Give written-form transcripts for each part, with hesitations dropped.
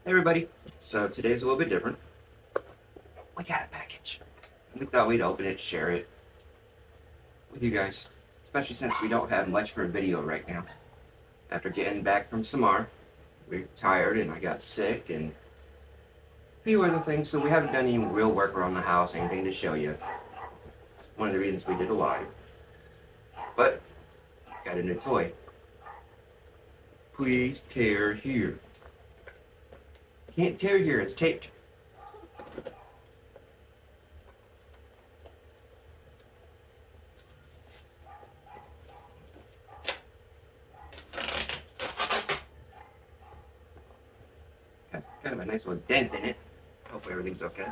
Hey everybody, so today's a little bit different. We got a package. We thought we'd open it, share it with you guys, especially since we don't have much for a video right now. After getting back from Samar, we're tired and I got sick and a few other things, so we haven't done any real work around the house, anything to show you. It's one of the reasons we did a live. But, got a new toy. Please tear here. Can't tear here, it's taped. Got kind of a nice little dent in it. Hopefully everything's okay.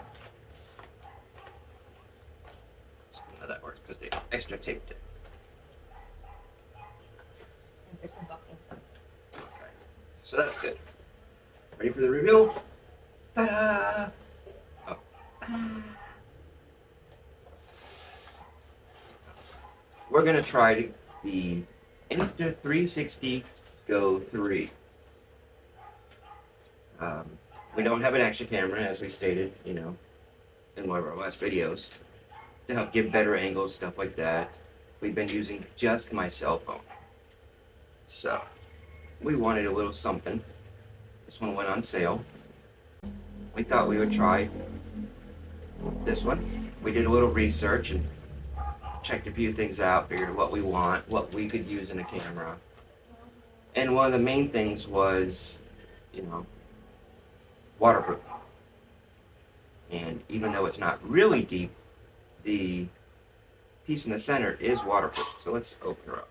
So none of that works because they extra taped it. And there's unboxing something. Okay. So that's good. Ready for the reveal? Ta-da! Oh. We're gonna try the Insta 360 Go 3. We don't have an action camera, as we stated, in one of our last videos, to help give better angles, stuff like that. We've been using just my cell phone. So, we wanted a little something. This one went on sale. We thought we would try this one. We did a little research and checked a few things out, figured what we want, what we could use in a camera. And one of the main things was, waterproof. And even though it's not really deep, the piece in the center is waterproof. So let's open her up.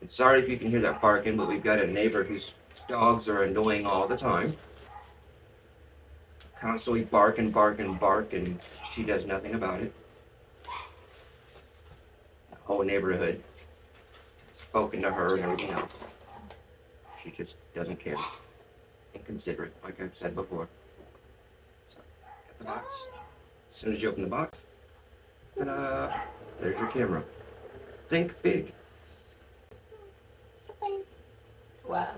And sorry if you can hear that barking, but we've got a neighbor whose dogs are annoying all the time. Constantly bark and bark and bark, and she does nothing about it. The whole neighborhood has spoken to her and everything else. She just doesn't care. Inconsiderate, like I've said before. So, got the box. As soon as you open the box, ta-da! There's your camera. Think big. Wow.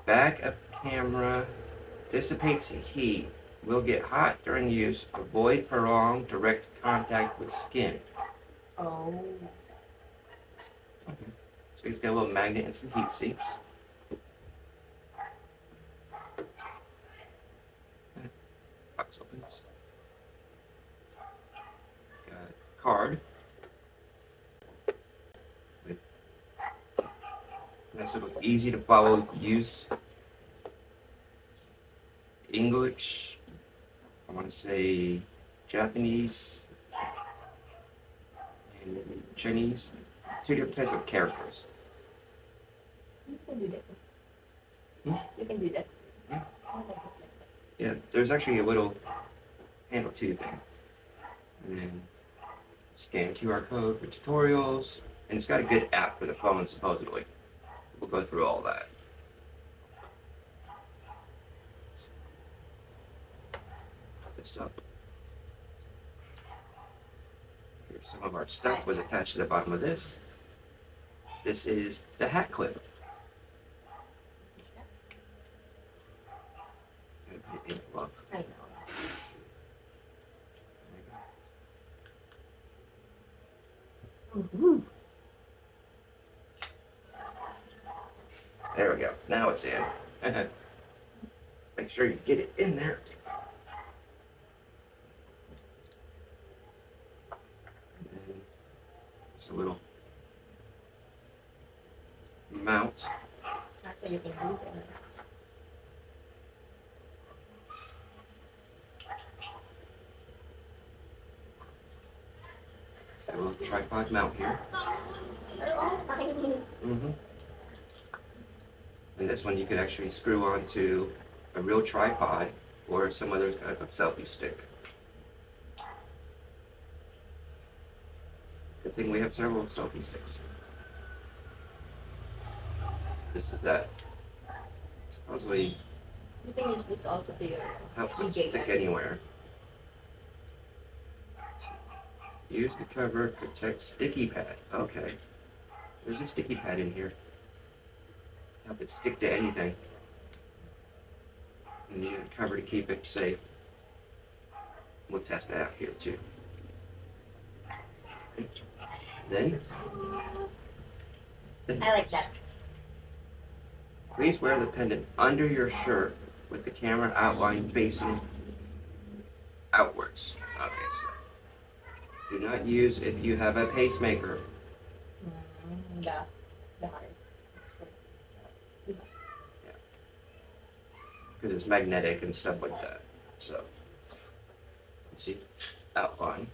Back of camera dissipates heat. Will get hot during use. Avoid prolonged direct contact with skin. Oh. Okay. So he's got a little magnet and some heat sinks. Box opens. Got a card. With nice little easy to follow use. English. I want to say Japanese and maybe Chinese. Two different types of characters. You can do that. Hmm? You can do that. Yeah. I like this like that. Yeah, there's actually a little handle to the thing. And then scan QR code for tutorials. And it's got a good app for the phone, supposedly. We'll go through all that. Put this up. Here's some of our stuff was attached to the bottom of this. This is the hat clip. Well, I know. there we go. Now it's in. Make sure you get it in there. And then there's a little mount. That's so you can do that. A little tripod mount here. They're all tiny. Mm-hmm. And this one you could actually screw onto a real tripod or some other kind of selfie stick. Good thing we have several selfie sticks. This is that. Supposedly You can use this also to your helps it DJ stick light. anywhere. Use the cover, protect sticky pad. Okay. There's a sticky pad in here. help it stick to anything. And you need a cover to keep it safe. We'll test that out here too. Then, I like that. please wear the pendant under your shirt with the camera outline facing outwards. Okay, so do not use if you have a pacemaker. The heart. Because it's magnetic and stuff like that. So, you see, outline.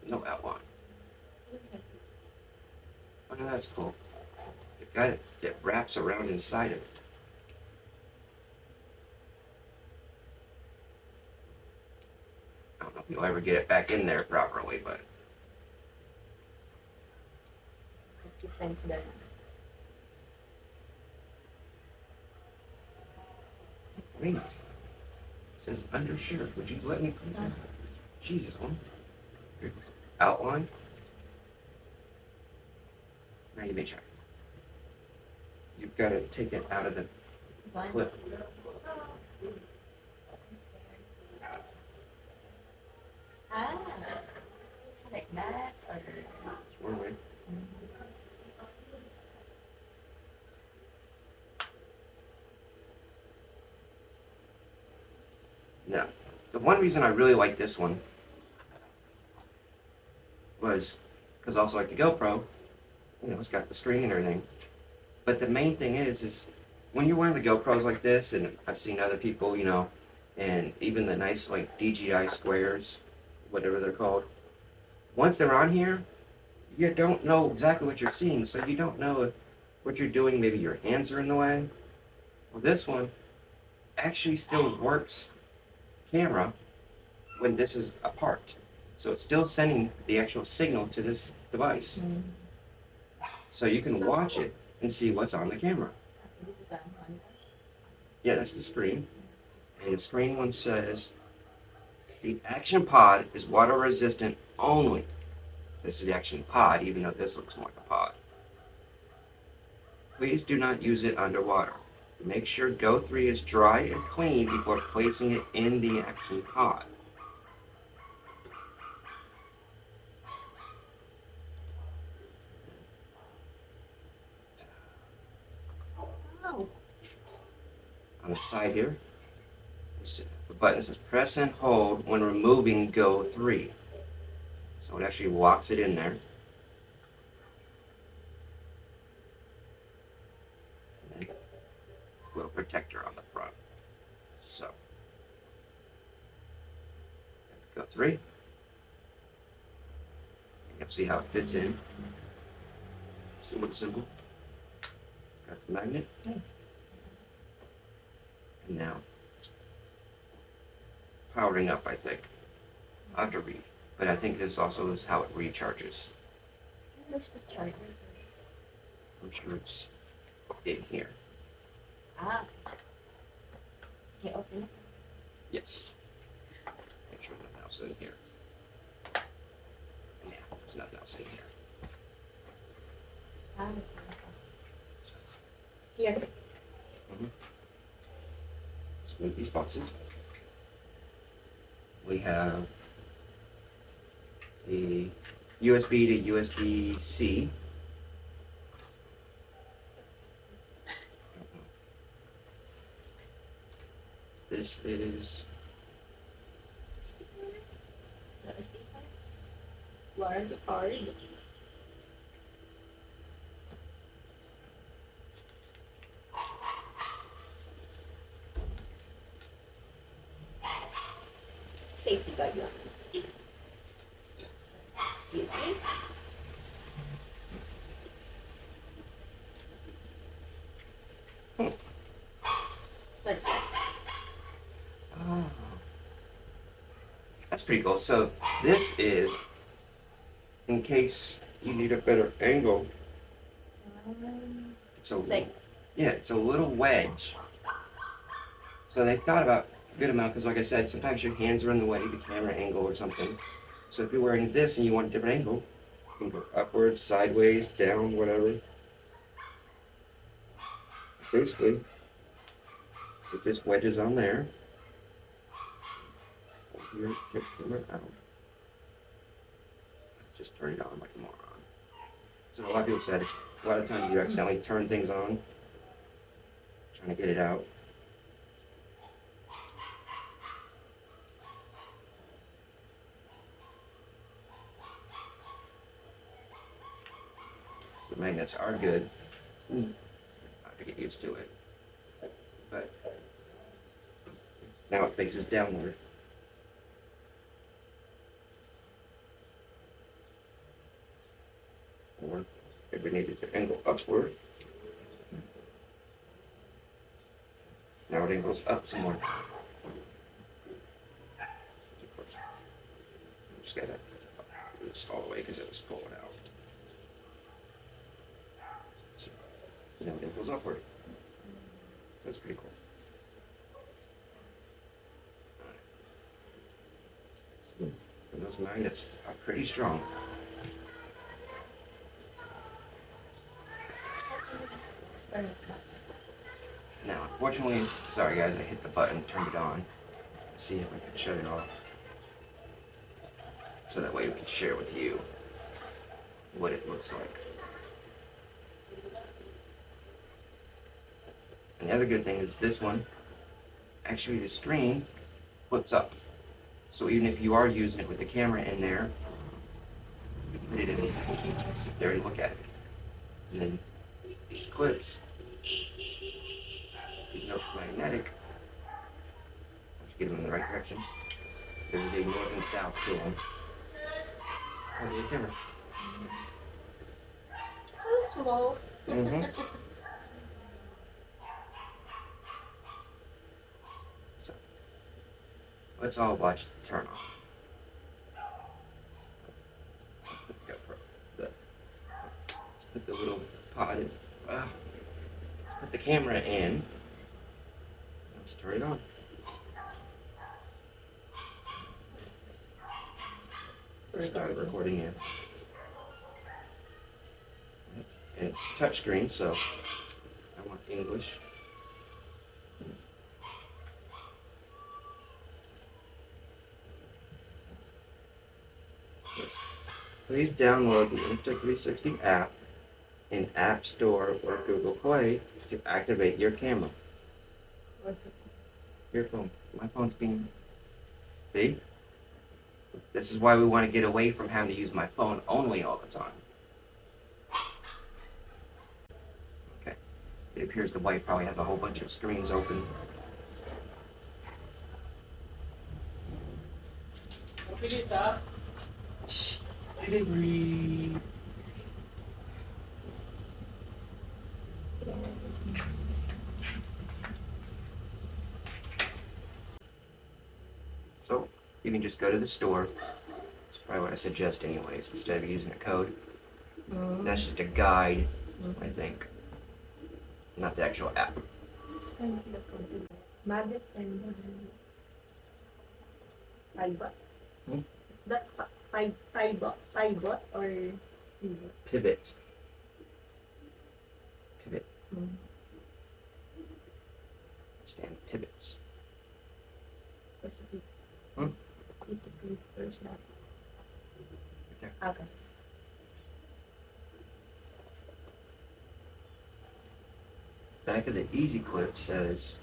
No outline. Oh no, that's cool. It got it. It wraps around inside of it. I don't know if you'll ever get it back in there properly, but Keep things there. wait. It says undershirt. Would you let me put that? Jesus, one. Outline. Now you may try. You've got to take it out of the This one? clip. Ah, like that, or One way. Now, the one reason I really like this one was because also like the GoPro, you know, it's got the screen and everything. But the main thing is when you're wearing the GoPros like this, and I've seen other people, you know, and even the nice like DJI squares, whatever they're called. Once they're on here, you don't know exactly what you're seeing, so you don't know if what you're doing, maybe your hands are in the way. Well, this one actually still works camera when this is apart. So it's still sending the actual signal to this device. So you can watch it and see what's on the camera. this is the monitor. Yeah, that's the screen. And the screen one says, the action pod is water resistant only. This is the action pod, even though this looks more like a pod. Please do not use it underwater. Make sure Go 3 is dry and clean before placing it in the action pod. Oh, On the side here, the button says press and hold when removing Go 3. So it actually locks it in there. And then a little protector on the front. So, Go 3. You can see how it fits in. See what symbol? Got the magnet. And now, it's powering up, I think. I have to read. But I think this also is how it recharges. where's the charger? I'm sure it's in here. Ah. Okay, open it. Yes. Make sure nothing else is in here. Yeah, there's nothing else in here. Ah, here. Let's move these boxes. We have a USB to USB-C. This is The SD card. Wire the card. Safety guide. Excuse me. What's that? oh, that's pretty cool. So this is in case you need a better angle. It's a It's like yeah, it's a little wedge. So they thought about a good amount because, like I said, sometimes your hands are in the way, the camera angle or something. So if you're wearing this and you want a different angle, you can go upwards, sideways, down, whatever. basically, it just wedges on there. Here, take the camera out. Just turn it on like a moron. So a lot of people said, a lot of times you accidentally turn things on, trying to get it out. So the magnets are good. I have to get used to it. But now it faces downward. Or if we needed to angle upward. Now it angles up some more. Of course, just gotta move this all the way because it was pulling out. So now it angles upward. That's pretty cool. And those magnets are pretty strong. Now, unfortunately, sorry guys, I hit the button, turned it on. See if I can shut it off. So that way we can share with you what it looks like. And the other good thing is this one, actually the screen flips up. So even if you are using it with the camera in there, you put it in, sit there and look at it. And then these clips, even though it's magnetic, once you get them in the right direction, there's a north and south to them. On the camera. So small. Mm-hmm. So, let's all watch the turn on. Let's put the GoPro. Let's put the little pod in. Let's put the camera in. Let's turn it on. Start recording in. And it's touchscreen, so I want English. It says, please download the Insta360 app in App Store or Google Play to activate your camera. Your phone. My phone's being. See? This is why we want to get away from having to use my phone only all the time. Okay. It appears the wife probably has a whole bunch of screens open. Delivery. So you can just go to the store. That's probably what I suggest anyways, instead of using a code. That's just a guide, I think. Not the actual app. It's kind of like magnet and pivot. It's that pivot or Pivot. Pivot. Stand pivots. Basically. Hmm? Basically, there's that. Okay. Okay. Back of the easy clip says,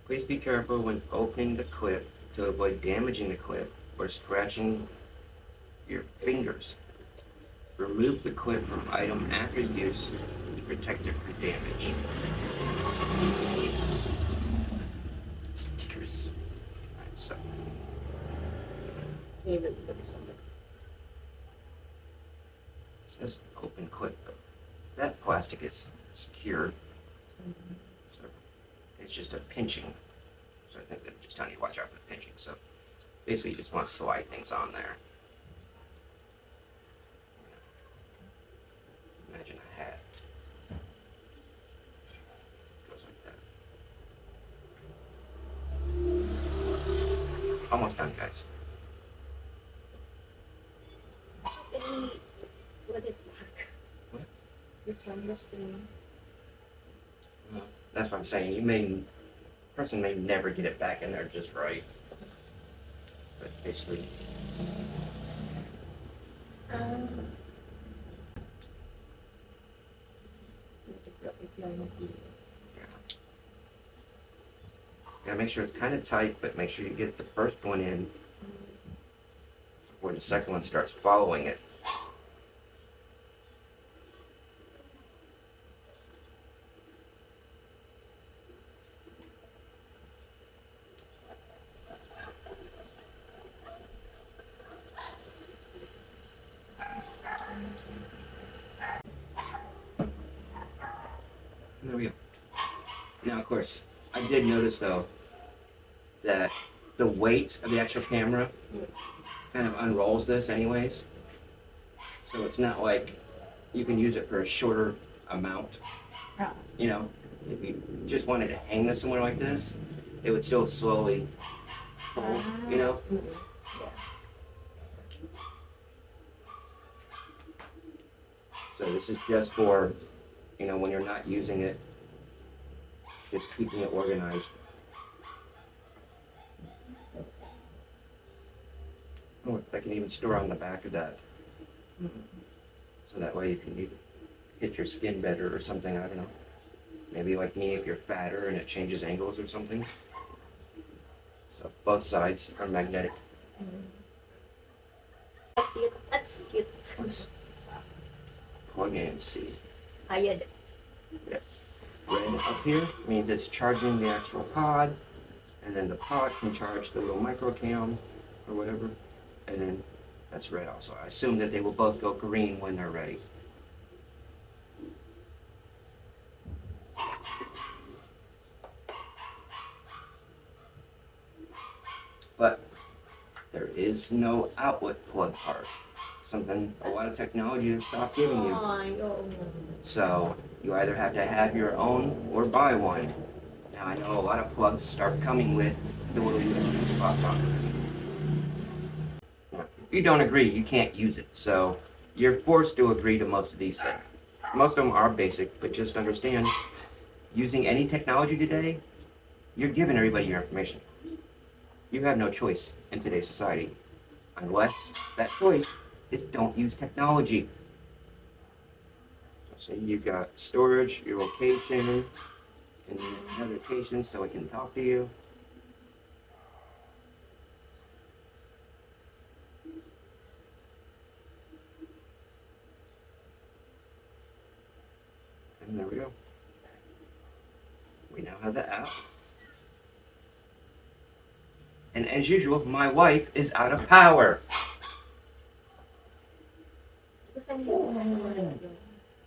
please be careful when opening the clip to avoid damaging the clip or scratching your fingers. Remove the clip from item after use to protect it from damage. Stickers. Alright, so Even for something. it says open clip. That plastic is secure. So it's just a pinching. So I think they're just telling you to watch out for the pinching. So basically you just want to slide things on there. Imagine a hat. Goes like that. Almost done, guys. Can we put it back? What? This one, this thing. That's what I'm saying. Person may never get it back in there just right. But basically, Um, if you're not using. gotta make sure it's kind of tight, but make sure you get the first one in before the second one starts following it. There we go. Now, of course, I did notice though that the weight of the actual camera kind of unrolls this anyways. So it's not like you can use it for a shorter amount. Yeah. You know, if you just wanted to hang this somewhere like this, it would still slowly pull, you know? So this is just for, you know, when you're not using it, just keeping it organized. Oh, I can even store on the back of that. So that way you can even hit your skin better or something, I don't know. Maybe like me, if you're fatter and it changes angles or something. So both sides are magnetic. Cute. That's cute. Let's plug in and see. Ayad. Yes. Red up here means it's charging the actual pod, and then the pod can charge the little micro cam or whatever, and then that's red also. I assume that they will both go green when they're ready. But there is no outlet plug part. Something a lot of technology has stopped giving you. So you either have to have your own or buy one. Now I know a lot of plugs start coming with the little USB spots on it. If you don't agree, you can't use it. So you're forced to agree to most of these things. Most of them are basic, but just understand, using any technology today, you're giving everybody your information. You have no choice in today's society, unless that choice is don't use technology. So you've got storage, your location, and notifications so it can talk to you. And there we go. We now have the app. And as usual, my wife is out of power.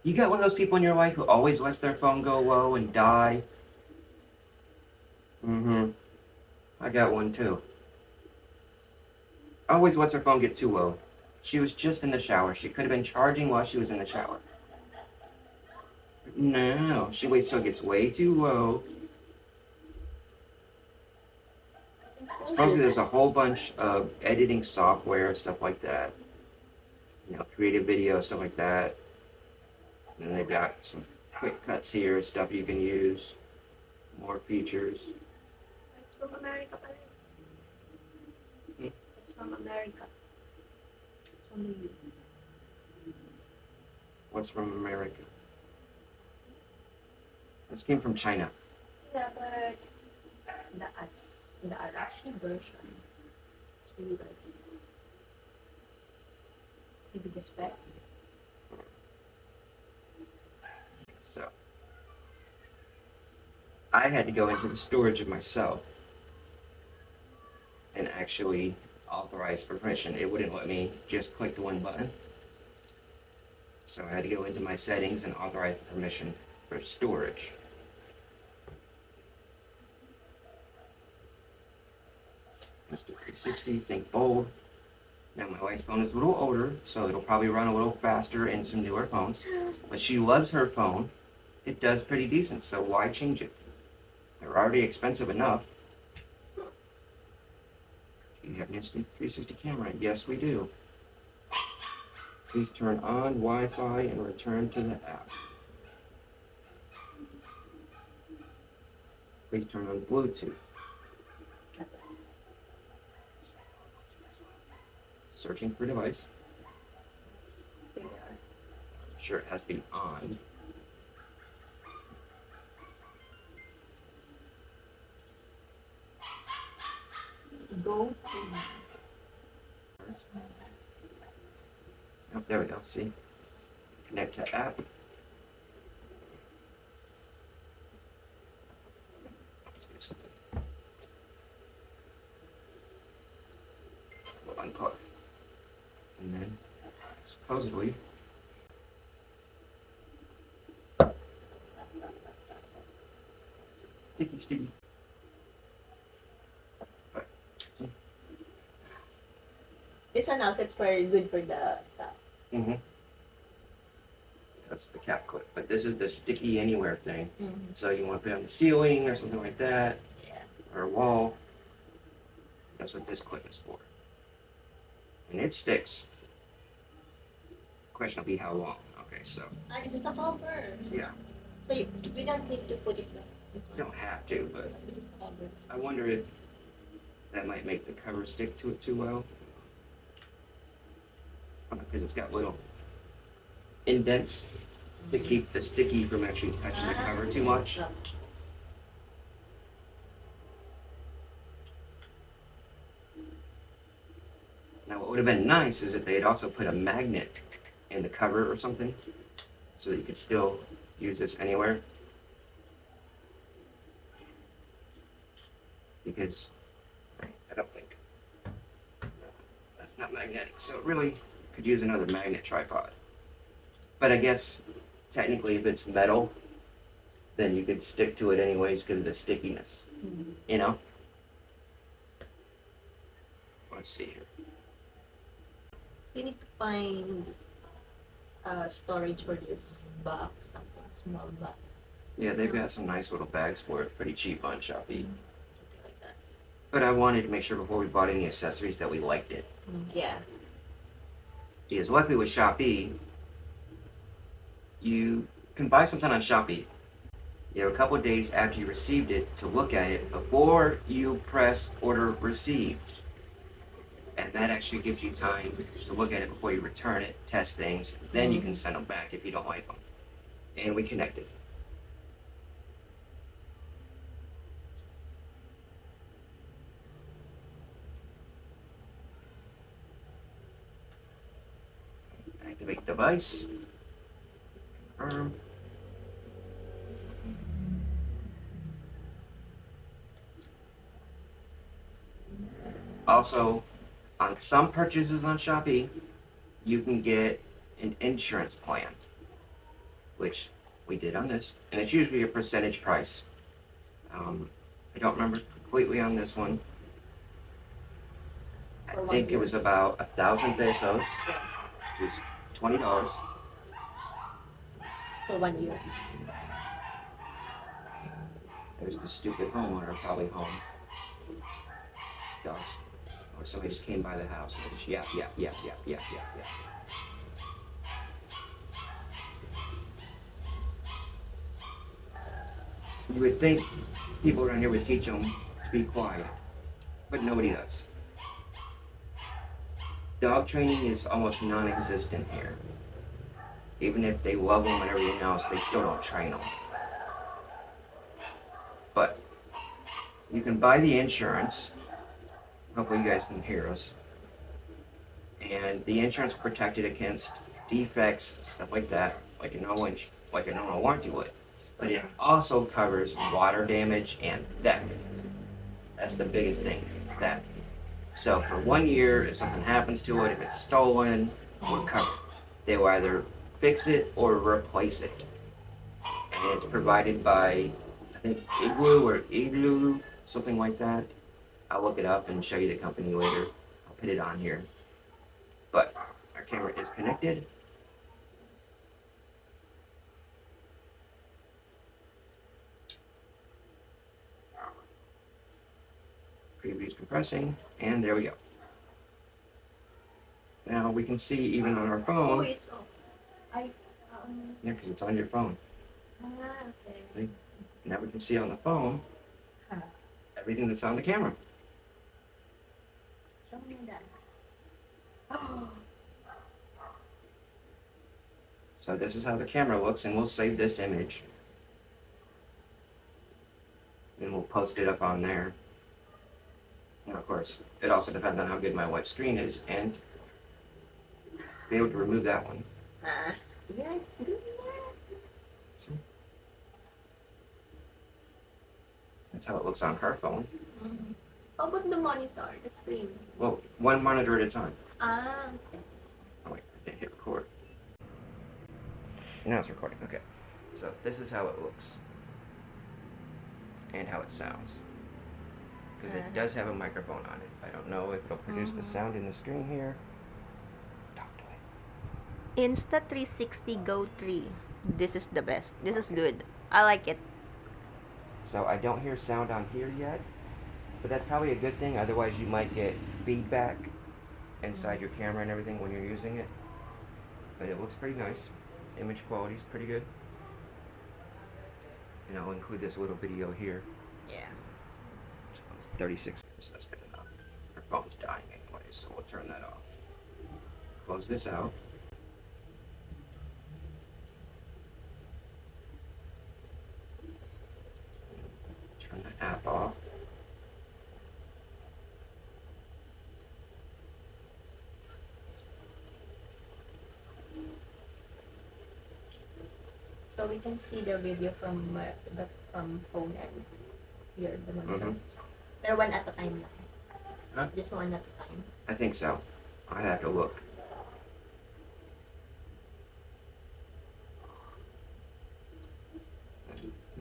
You got one of those people in your life who always lets their phone go low and die? Mm-hmm. I got one too. Always lets her phone get too low. She was just in the shower. She could have been charging while she was in the shower. No, she waits till it gets way too low. Supposedly there's a whole bunch of editing software, stuff like that. You know, creative video, stuff like that. And then they've got some quick cuts here, stuff you can use. More features. It's from America pala. It's from America. It's from the US. What's from America? This came from China. Yeah, but the Arashi version is really nice. Maybe the spec. So I had to go into the storage of myself and actually authorize for permission. It wouldn't let me just click the one button. So I had to go into my settings and authorize the permission for storage. Mr. 360, think bold. Now my wife's phone is a little older, so it'll probably run a little faster in some newer phones. But she loves her phone. It does pretty decent, so why change it? They're already expensive enough. Do you have an Insta 360 camera? Yes, we do. Please turn on Wi-Fi and return to the app. Please turn on Bluetooth. Searching for device. There. I'm sure it has to be on. Go to. Oh, there we go. See? Connect to app. Let's do something. We'll unplug. And then, supposedly, sticky. Right. This one also it's for good for the top. Mm-hmm. That's the cap clip. But this is the sticky anywhere thing. Mm-hmm. So you want to put it on the ceiling or something like that, Yeah. or a wall. That's what this clip is for. And it sticks. Question will be how long. Okay, so This is the cover. yeah, So we don't need to put it back. This you one. don't have to, but This is the cover. I wonder if that might make the cover stick to it too well. Because it's got little indents to keep the sticky from actually touching the cover too much. No. Now, what would have been nice is if they had also put a magnet in the cover or something, so that you could still use this anywhere. Because I don't think that's not magnetic, so it really could use another magnet tripod. But I guess technically, if it's metal, then you could stick to it anyways because of the stickiness. Mm-hmm. You know. Let's see here. You need to find storage for this box, something small box, Yeah, they've got some nice little bags for it, pretty cheap on Shopee. something like that. But I wanted to make sure before we bought any accessories that we liked it. Yeah. Because luckily with Shopee, you can buy something on Shopee. You have a couple of days after you received it to look at it before you press order received. And that actually gives you time to look at it before you return it, test things, then you can send them back if you don't like them. And we connected. Activate device. Confirm. Also, on some purchases on Shopee, you can get an insurance plan, which we did on this, and it's usually a percentage price. I don't remember completely on this one. I For 1 think it year. was about 1,000 pesos, Yeah. which is $20. For 1 year. There's the stupid homeowner probably home. Dogs. Or somebody just came by the house and just yap. You would think people around here would teach them to be quiet, but nobody does. Dog training is almost non-existent here. Even if they love them and everything else, they still don't train them. But you can buy the insurance. Hopefully you guys can hear us. And the insurance protected against defects, stuff like that, like a normal warranty would. But it also covers water damage and theft. That's the biggest thing, theft. So for 1 year, if something happens to it, if it's stolen, we're covered. They will either fix it or replace it. And it's provided by, I think, Igloo, something like that. I'll look it up and show you the company later. I'll put it on here. But our camera is connected. Preview's compressing, and there we go. Now we can see even on our Oh, phone. it's off. Yeah, because it's on your phone. Okay. Now we can see on the phone everything that's on the camera. Show me that. Oh, So this is how the camera looks, and we'll save this image. And we'll post it up on there. And of course, it also depends on how good my wife's screen is, and be able to remove that one. yeah, it's good. That's how it looks on her phone. Mm-hmm. How about the monitor, the screen? Well, one monitor at a time. Okay. Oh wait, I didn't hit record. Now it's recording, okay. So this is how it looks. And how it sounds. Because it does have a microphone on it. I don't know if it'll produce the sound in the screen here. Talk to it. Insta 360 Go 3. This is the best. This is good. I like it. So I don't hear sound on here yet, but that's probably a good thing. Otherwise you might get feedback inside your camera and everything when you're using it. But it looks pretty nice. Image quality is pretty good. And I'll include this little video here. Yeah. So it's 36. So that's good enough. Our phone's dying anyway, so we'll turn that off. Close this out. Turn the app off. So we can see the video from from phone and here the monitor. They're one at a time. Huh? Just one at a time. I think so. I have to look.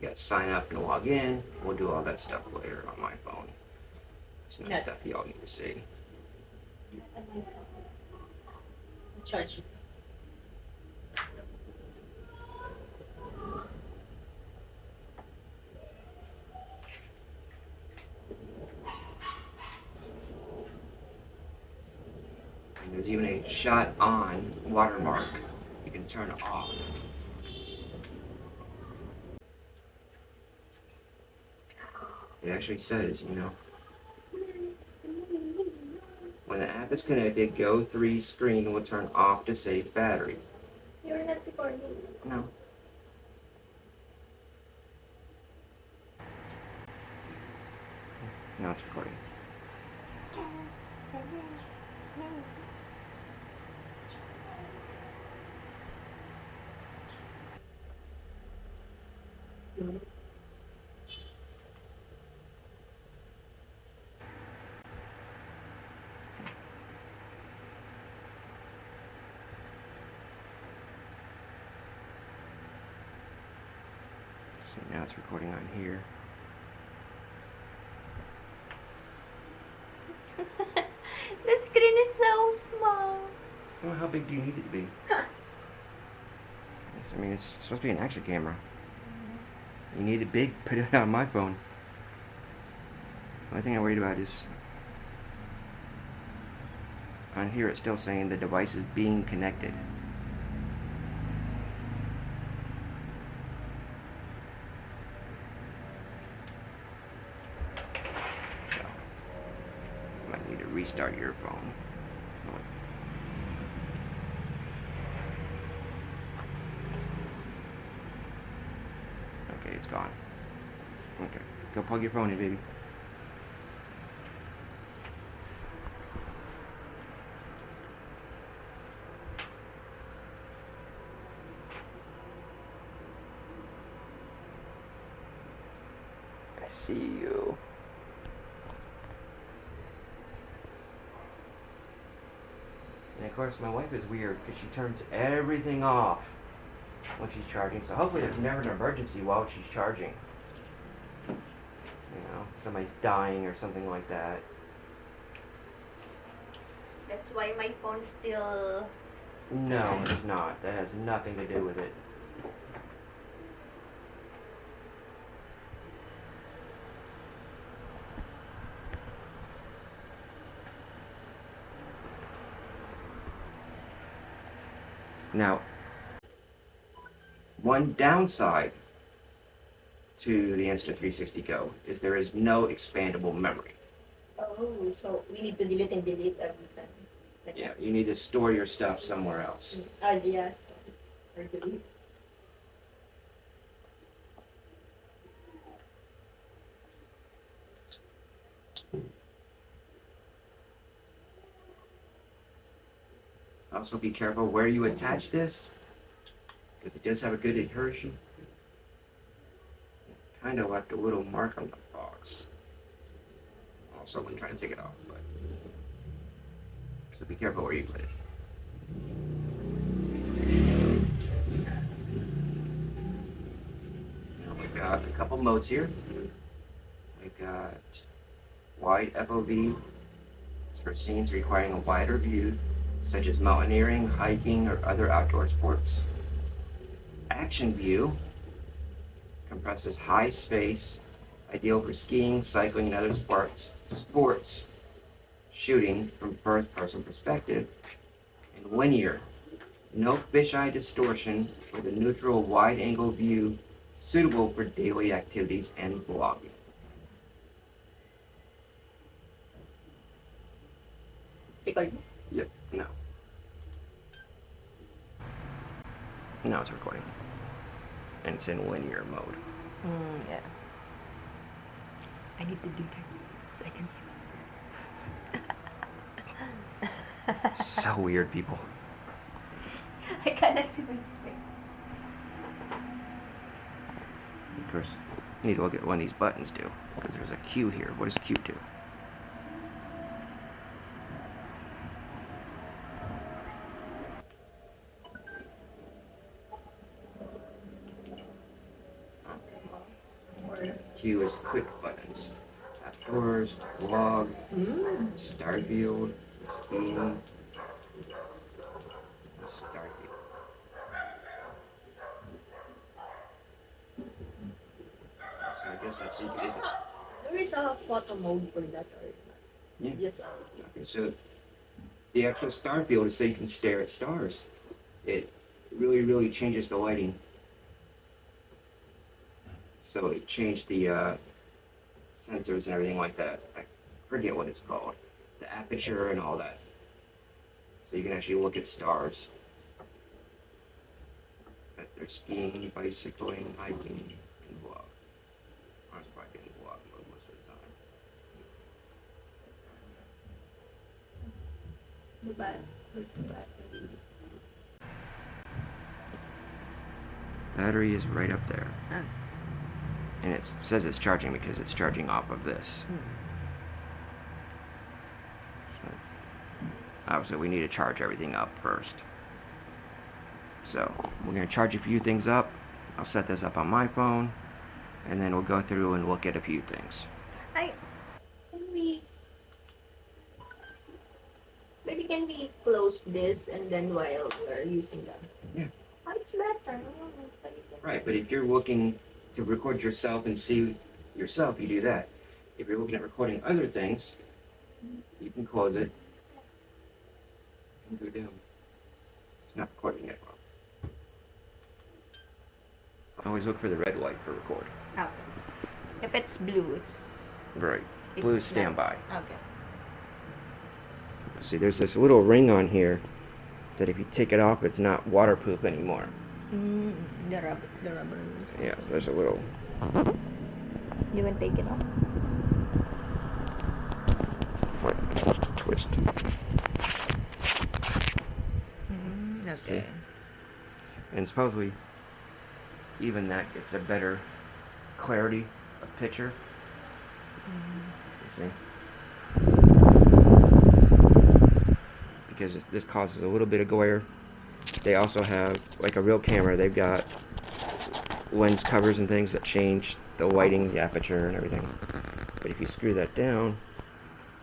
You gotta sign up and log in. We'll do all that stuff later on my phone. It's no stuff y'all need to see. Charge it. And there's even a shot on watermark. You can turn it off. It actually says, you know, when the app is connected, Go 3 screen will turn off to save battery. You're not recording. No. Now it's recording. So now it's recording on here. The screen is so small. Well, how big do you need it to be? I mean, it's supposed to be an action camera. You need it big, put it on my phone. The only thing I'm worried about is on here it's still saying the device is being connected. So, you might need to restart your phone. Okay, it's gone. Okay, go plug your phone in, baby. I see you. And of course, my wife is weird because she turns everything off when she's charging. So hopefully there's never an emergency while she's charging. You know, somebody's dying or something like that. That's why my phone still. No, it's not. That has nothing to do with it. Now, one downside to the Insta 360 Go is there is no expandable memory. Oh, so we need to delete and delete every time. Like Yeah, you need to store your stuff somewhere else. Yes. Or delete. Also be careful where you attach this, because it does have a good adhesion. Kind of left a little mark on the box. Also when trying to take it off, but so be careful where you put it. Now we've got a couple modes here. We've got wide FOV. It's for scenes requiring a wider view, such as mountaineering, hiking, or other outdoor sports. Action view compresses high space, ideal for skiing, cycling, and other sports shooting from first-person perspective. And linear, no fisheye distortion with a neutral wide-angle view suitable for daily activities and vlogging. Record. Yep, no. Now it's recording. And it's in linear mode. Yeah. I need to do that so I can see. So weird, people. I cannot see my face. Of course, you need to look at what these buttons do. Because there's a Q here. What does Q do? Q is quick buttons. Outdoors, vlog, Starfield, skiing, Starfield. So I guess that's you can use this. There is a photo mode for that or not? Yeah. Yes. Okay, so the actual Starfield is so you can stare at stars. It really, really changes the lighting. So it changed the sensors and everything like that. I forget what it's called. The aperture and all that. So you can actually look at stars. But they're skiing, bicycling, hiking, and vlog. I was probably getting vlog mode most of the time. The back. Where's the battery? Battery is right up there. And it says it's charging because it's charging off of this. Obviously, we need to charge everything up first. So, we're going to charge a few things up. I'll set this up on my phone. And then we'll go through and look at a few things. Can we close this and then while we're using them? Yeah. Oh, it's better. Right, but if you're looking to record yourself and see yourself, you do that. If you're looking at recording other things, you can close it and go down. It's not recording yet. Always look for the red light for record. Okay. If it's blue, it's... Right. Blue is standby. Okay. See, there's this little ring on here that if you take it off, it's not waterproof anymore. The rubber. Yeah, there's a little... You can take it off. What? Twist. Okay. And supposedly, even that gets a better clarity of picture. You see? Because this causes a little bit of glare. They also have, like a real camera, they've got lens covers and things that change the lighting, the aperture, and everything. But if you screw that down,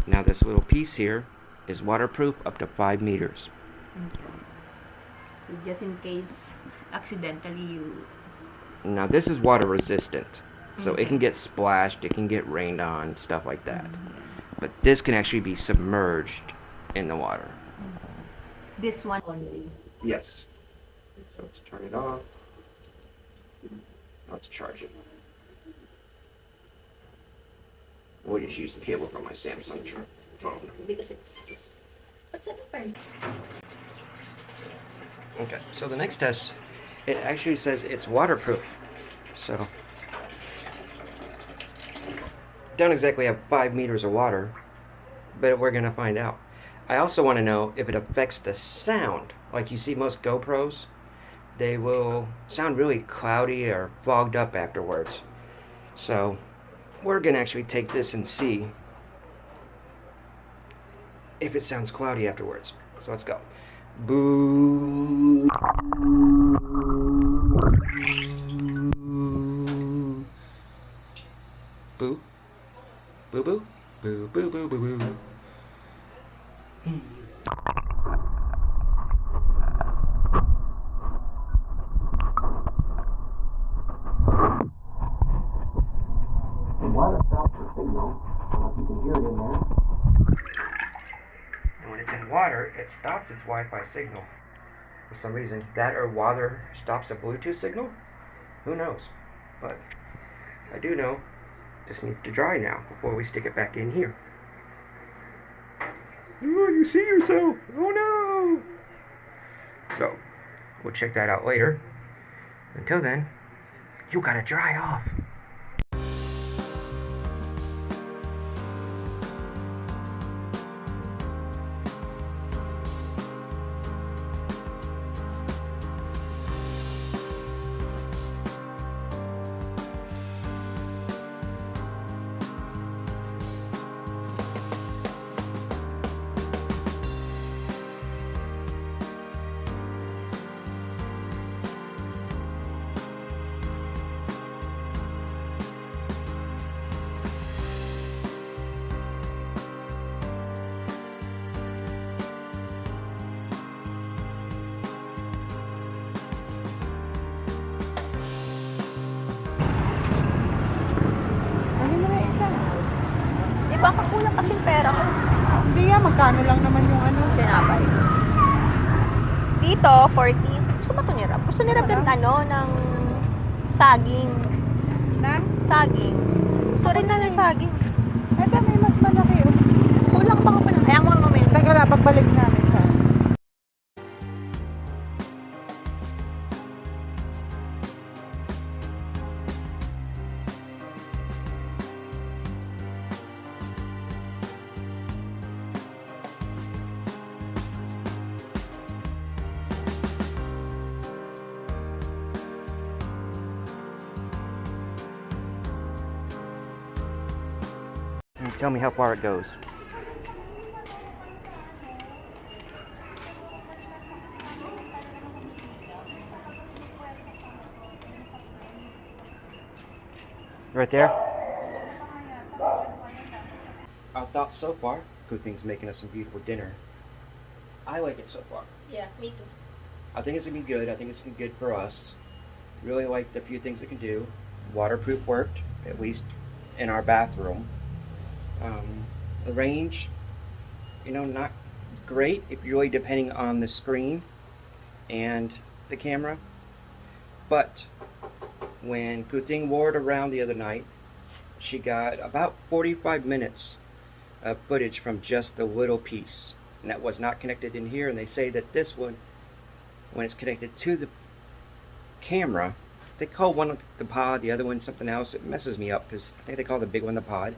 now this little piece here is waterproof up to 5 meters. Okay. So just in case accidentally you... Now this is water resistant. So it can get splashed, it can get rained on, stuff like that. But this can actually be submerged in the water. This one only. Yes. So let's turn it off. Let's charge it. We'll just use the cable from my Samsung phone. Because it's just... What's it for? Okay, so the next test, it actually says it's waterproof. So, don't exactly have 5 meters of water, but we're gonna find out. I also want to know if it affects the sound. Like you see most GoPros, they will sound really cloudy or fogged up afterwards. So, we're gonna actually take this and see if it sounds cloudy afterwards. So let's go. Boo. Boo. Boo boo. Boo boo boo boo boo. The water stops the signal. I don't know if you can hear it in there. And when it's in water, it stops its Wi-Fi signal. For some reason, that or water stops a Bluetooth signal? Who knows? But I do know this needs to dry now before we stick it back in here. Oh, you see yourself! Oh no! So, we'll check that out later. Until then, you gotta dry off. Ano mo na isa? Di ba kakulang kasing pera ko? Hindi yan, magkano lang naman yung ano. Tinapay. Dito, 40. Gusto mo ito ni Rab? Gusto ni Rab din ng saging. Na? Saging. Gusto rin na ng saging. Ito may mas malaki oh. Kulang pa ko lang. Kaya mo mamaya. Teka lang, pagbalik namin sa. Tell me how far it goes. Right there? Our thoughts so far. Kuting's making us some beautiful dinner. I like it so far. Yeah, me too. I think it's gonna be good. I think it's gonna be good for us. Really like the few things it can do. Waterproof worked, at least in our bathroom. The range, not great if you're really depending on the screen and the camera. But when Kuting wore it around the other night, she got about 45 minutes of footage from just the little piece. And that was not connected in here. And they say that this one, when it's connected to the camera, they call one the pod, the other one something else. It messes me up because I think they call the big one the pod.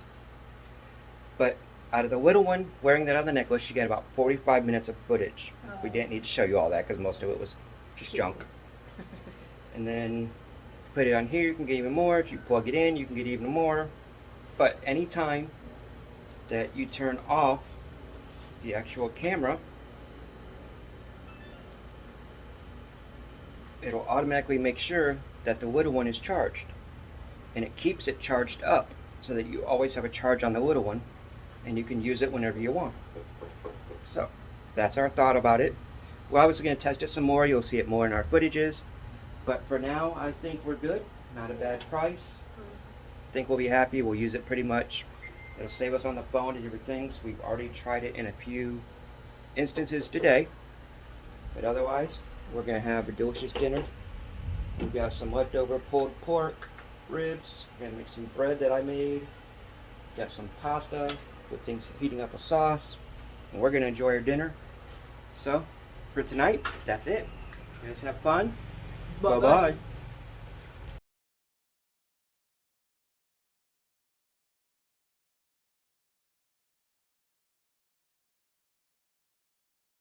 But out of the little one wearing that on the necklace, she got about 45 minutes of footage. Oh. We didn't need to show you all that because most of it was just junk. And then put it on here, you can get even more. If you plug it in, you can get even more. But anytime that you turn off the actual camera, it'll automatically make sure that the little one is charged. And it keeps it charged up so that you always have a charge on the little one and you can use it whenever you want. So that's our thought about it. We're obviously going to test it some more. You'll see it more in our footages. But for now, I think we're good. Not a bad price. I think we'll be happy. We'll use it pretty much. It'll save us on the phone and different things. We've already tried it in a few instances today. But otherwise, we're going to have a delicious dinner. We've got some leftover pulled pork, ribs. We're going to make some bread that I made. got some pasta with things heating up a sauce, and we're gonna enjoy our dinner. So, for tonight, that's it. You guys have fun. Bye bye.